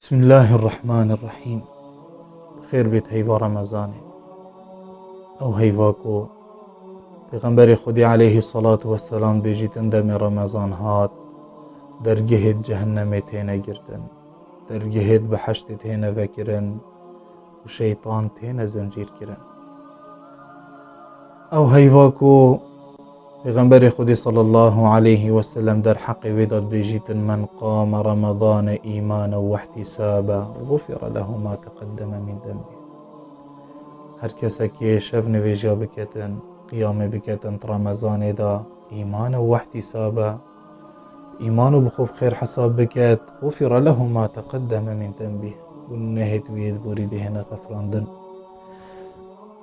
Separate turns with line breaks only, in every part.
بسم الله الرحمن الرحیم. خیر بیت هیوا رمضانه او هیوا کو پیغمبر خودی علیه الصلاة والسلام بیجیتن دم رمضان هات درگهت جهنم تینه گرتن، درگهت بحشت تینه وکرن و شیطان تینه زنجیر کرن. او هیوا کو پیغمبر خودی صلی الله علیه وسلم در حق ویداد بیجیتن من قام رمضان ایمانا و احتسابا غفر له ما تقدم من ذنبه. هر کسی که شب نویجا بکتن قیام بکتن رمضان دا ایمان و احتسابا ایمان و بخوب خیر حساب بکت غفر له ما تقدم من ذنبه و نهت وید بوریده هنه غفراندن.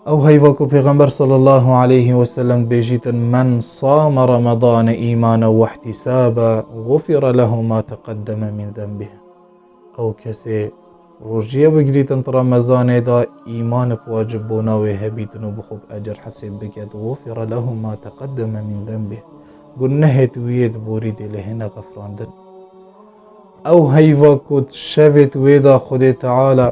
او هیواکو پیغمبر صلی الله علیه وسلم بیجیتن من صام رمضان ایمانا و احتسابا غفر له ما تقدم من ذنبه. او کسی روژیه بگریتن رمضان دا ایمان بواجب بوناوی هبیتن و بخوب اجر حسب بکد غفر له ما تقدم من ذنبه گنهت وید بورید لهن غفراندن. او هیواکو شوید ویدا خود تعالی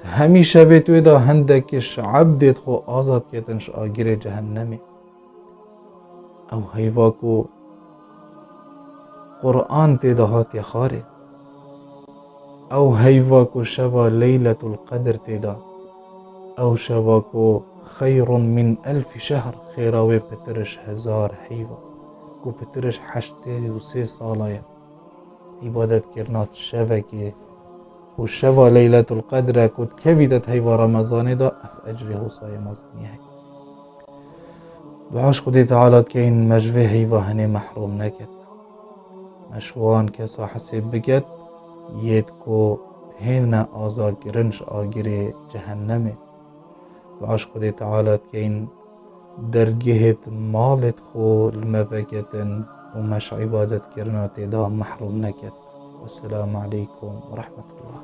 همی شوید ویدا هندکش عبدت خو آزاد کتنش آگیر جهنمی. او هیواکو قرآن تیدا هات یخاره. او هیواکو شبا لیلة القدر تیدا او شباکو خیر من 1000 شهر خیراوی پترش 1000 هیوا کو پترش 83 ساله عبادت کرنات شبکه و شبا لیلة القدر کد کویدت هیوا رمضان دا اف اجری حسای مزنی هی دعاش خودی تعالی که این مجوه هیوا هنی محروم نکد مشوان کسا حسب بکد ید کو هن آزاد گرنش آگیر جهنمه و عشق خود تعالی که این درگهت مالت خو المفکتن و مش عبادت کرنا تدا محروم نکد. والسلام علیکم و رحمت الله.